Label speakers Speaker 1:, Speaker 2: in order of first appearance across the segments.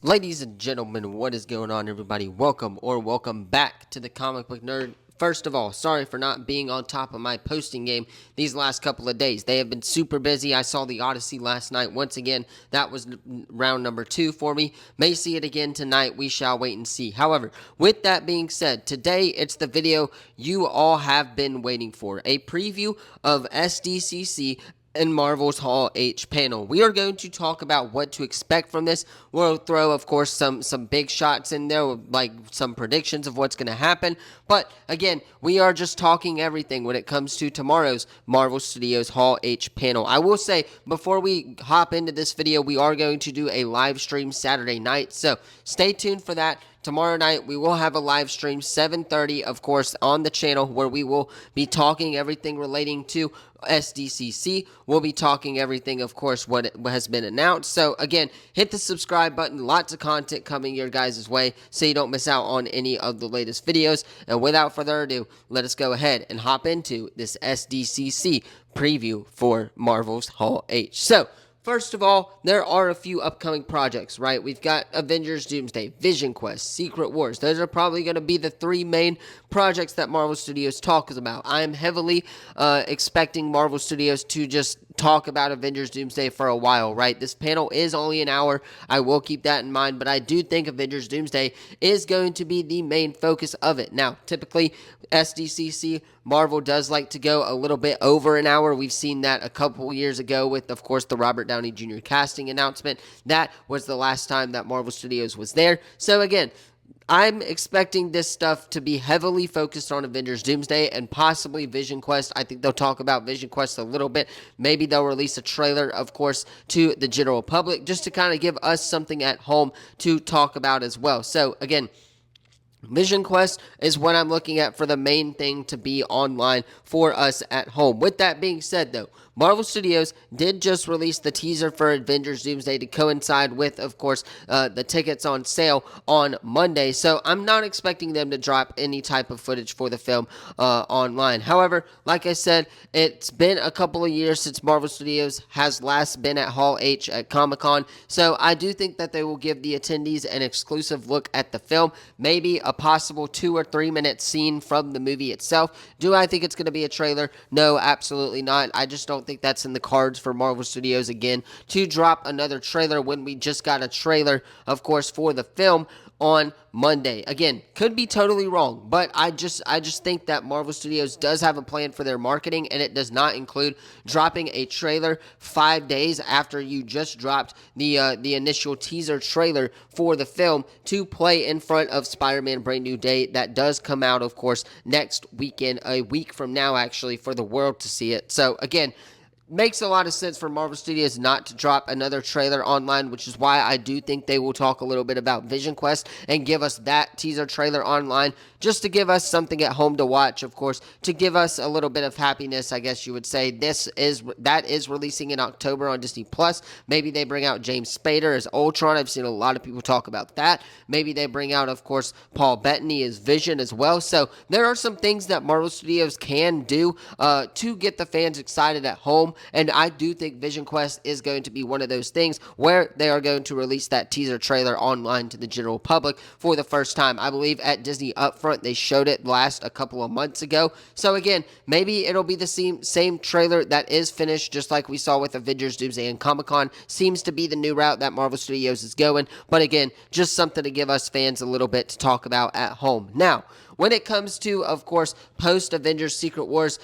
Speaker 1: Ladies and gentlemen, what is going on, everybody? Welcome back to the Comic Book Nerd. First of all, sorry for not being on top of my posting game these last couple of days. They have been super busy. I saw the Odyssey last night. Once again, that was round number 2 for me. May see it again tonight. We shall wait and see. However, with that being said, today it's the video you all have been waiting for. A preview of SDCC and Marvel's Hall H panel. We are going to talk about what to expect from this. We'll throw, of course, some big shots in there, like some predictions of what's going to happen. But again, we are just talking everything when it comes to tomorrow's Marvel Studios Hall H panel. I will say, before we hop into this video, we are going to do a live stream Saturday night, so stay tuned for that. Tomorrow night, we will have a live stream, 7:30, of course, on the channel, where we will be talking everything relating to SDCC. We'll be talking everything, of course, what has been announced. So, again, hit the subscribe button. Lots of content coming your guys' way, so you don't miss out on any of the latest videos. And without further ado, let us go ahead and hop into this SDCC preview for Marvel's Hall H. So, first of all, there are a few upcoming projects, right? We've got Avengers Doomsday, Vision Quest, Secret Wars. Those are probably going to be the three main projects that Marvel Studios talks about. I am heavily expecting Marvel Studios to just talk about Avengers Doomsday for a while, right? This panel is only an hour. I will keep that in mind, but I do think Avengers Doomsday is going to be the main focus of it. Now, typically, SDCC, Marvel does like to go a little bit over an hour. We've seen that a couple years ago with, of course, the Robert Downey Jr. casting announcement. That was the last time that Marvel Studios was there. So again, I'm expecting this stuff to be heavily focused on Avengers Doomsday and possibly Vision Quest. I think they'll talk about Vision Quest a little bit. Maybe they'll release a trailer, of course, to the general public, just to kind of give us something at home to talk about as well. So again, Vision Quest is what I'm looking at for the main thing to be online for us at home. With that being said, though, Marvel Studios did just release the teaser for Avengers Doomsday to coincide with, of course, the tickets on sale on Monday. So I'm not expecting them to drop any type of footage for the film online. However, like I said, it's been a couple of years since Marvel Studios has last been at Hall H at Comic-Con. So I do think that they will give the attendees an exclusive look at the film, maybe a possible 2 or 3 minute scene from the movie itself. Do I think it's going to be a trailer? No, absolutely not. I just don't think that's in the cards for Marvel Studios again to drop another trailer when we just got a trailer, of course, for the film on Monday. Again, could be totally wrong, but I just think that Marvel Studios does have a plan for their marketing, and it does not include dropping a trailer 5 days after you just dropped the initial teaser trailer for the film to play in front of Spider-Man Brand New Day. That does come out, of course, next weekend, a week from now, actually, for the world to see it. So again, makes a lot of sense for Marvel Studios not to drop another trailer online, which is why I do think they will talk a little bit about Vision Quest and give us that teaser trailer online, just to give us something at home to watch, of course, to give us a little bit of happiness, I guess you would say. That is releasing in October on Disney Plus. Maybe they bring out James Spader as Ultron. I've seen a lot of people talk about that. Maybe they bring out, of course, Paul Bettany as Vision as well. So there are some things that Marvel Studios can do to get the fans excited at home. And I do think Vision Quest is going to be one of those things where they are going to release that teaser trailer online to the general public for the first time. I believe at Disney Upfront, they showed it a couple of months ago. So again, maybe it'll be the same trailer that is finished, just like we saw with Avengers Doomsday and Comic-Con. Seems to be the new route that Marvel Studios is going. But again, just something to give us fans a little bit to talk about at home. Now, when it comes to, of course, post-Avengers Secret Wars,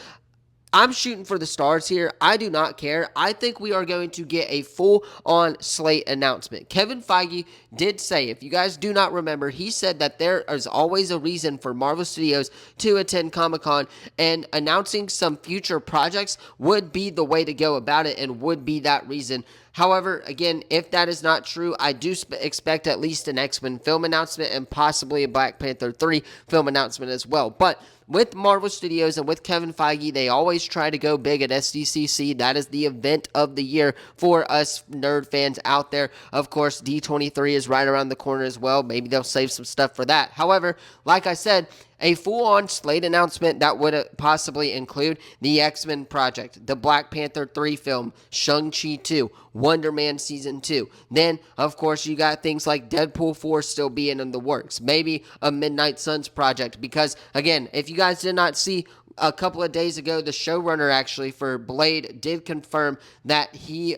Speaker 1: I'm shooting for the stars here. I do not care. I think we are going to get a full-on slate announcement. Kevin Feige did say, if you guys do not remember, he said that there is always a reason for Marvel Studios to attend Comic-Con, and announcing some future projects would be the way to go about it and would be that reason. However, again, if that is not true, I do expect at least an X-Men film announcement and possibly a Black Panther 3 film announcement as well. But with Marvel Studios and with Kevin Feige, they always try to go big at SDCC. That is the event of the year for us nerd fans out there. Of course, D23 is right around the corner as well. Maybe they'll save some stuff for that. However, like I said, a full-on slate announcement that would possibly include the X-Men project, the Black Panther 3 film, Shang-Chi 2, Wonder Man Season 2. Then, of course, you got things like Deadpool 4 still being in the works. Maybe a Midnight Suns project because, again, if you guys did not see a couple of days ago, the showrunner actually for Blade did confirm that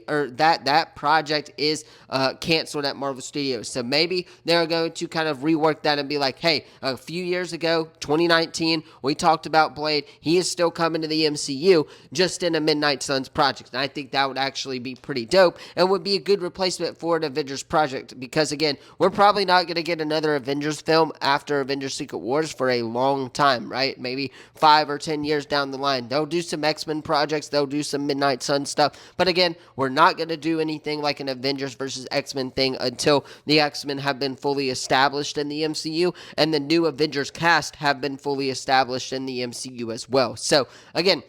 Speaker 1: that project is canceled at Marvel Studios. So maybe they're going to kind of rework that and be like, hey, a few years ago, 2019, we talked about Blade. He is still coming to the MCU, just in a Midnight Suns project. And I think that would actually be pretty dope and would be a good replacement for an Avengers project because, again, we're probably not going to get another Avengers film after Avengers Secret Wars for a long time, right? Maybe 5 or 10 years down the line. They'll do some X-Men projects. They'll do some Midnight Sun stuff. But again, we're not going to do anything like an Avengers versus X-Men thing until the X-Men have been fully established in the MCU and the new Avengers cast have been fully established in the MCU as well. So again,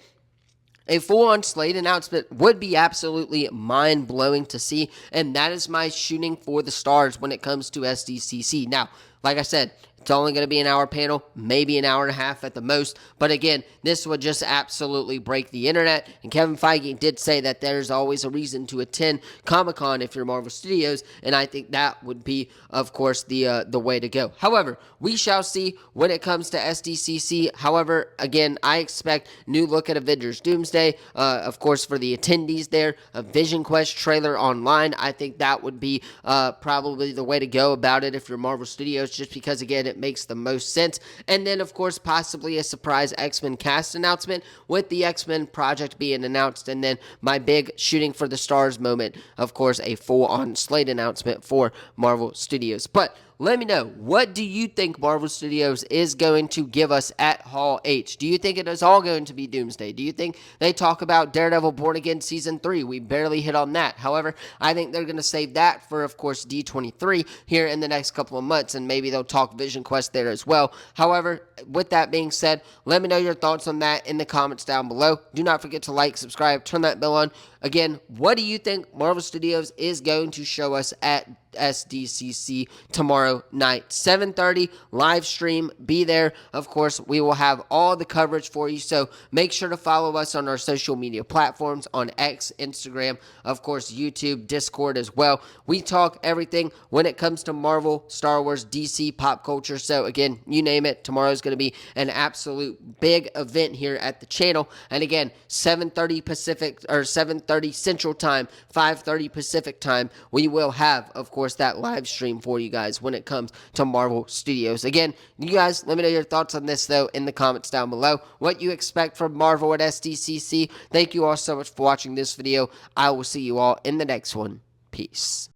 Speaker 1: a full-on slate announcement would be absolutely mind-blowing to see, and that is my shooting for the stars when it comes to SDCC. Now, like I said, it's only going to be an hour panel, maybe an hour and a half at the most. But again, this would just absolutely break the internet. And Kevin Feige did say that there's always a reason to attend Comic-Con if you're Marvel Studios. And I think that would be, of course, the way to go. However, we shall see when it comes to SDCC. However, again, I expect new look at Avengers Doomsday. Of course, for the attendees there, a Vision Quest trailer online. I think that would be probably the way to go about it if you're Marvel Studios, just because, again, it makes the most sense. And then, of course, possibly a surprise X-Men cast announcement with the X-Men project being announced. And then my big shooting for the stars moment, of course, a full-on slate announcement for Marvel Studios. But let me know, what do you think Marvel Studios is going to give us at Hall H? Do you think it is all going to be Doomsday? Do you think they talk about Daredevil Born Again Season 3? We barely hit on that. However, I think they're going to save that for, of course, D23 here in the next couple of months, and maybe they'll talk Vision Quest there as well. However, with that being said, let me know your thoughts on that in the comments down below. Do not forget to like, subscribe, turn that bell on. Again, what do you think Marvel Studios is going to show us at SDCC tomorrow night? 7:30 live stream. Be there. Of course, we will have all the coverage for you. So make sure to follow us on our social media platforms on X, Instagram, of course, YouTube, Discord as well. We talk everything when it comes to Marvel, Star Wars, DC, pop culture. So again, you name it, tomorrow's going to be an absolute big event here at the channel. And again, 7:30 Pacific or 7:30 Central Time, 5:30 Pacific Time, we will have, of course, that live stream for you guys when it comes to Marvel Studios. Again, you guys, let me know your thoughts on this, though, in the comments down below. What you expect from Marvel at SDCC. Thank you all so much for watching this video. I will see you all in the next one. Peace.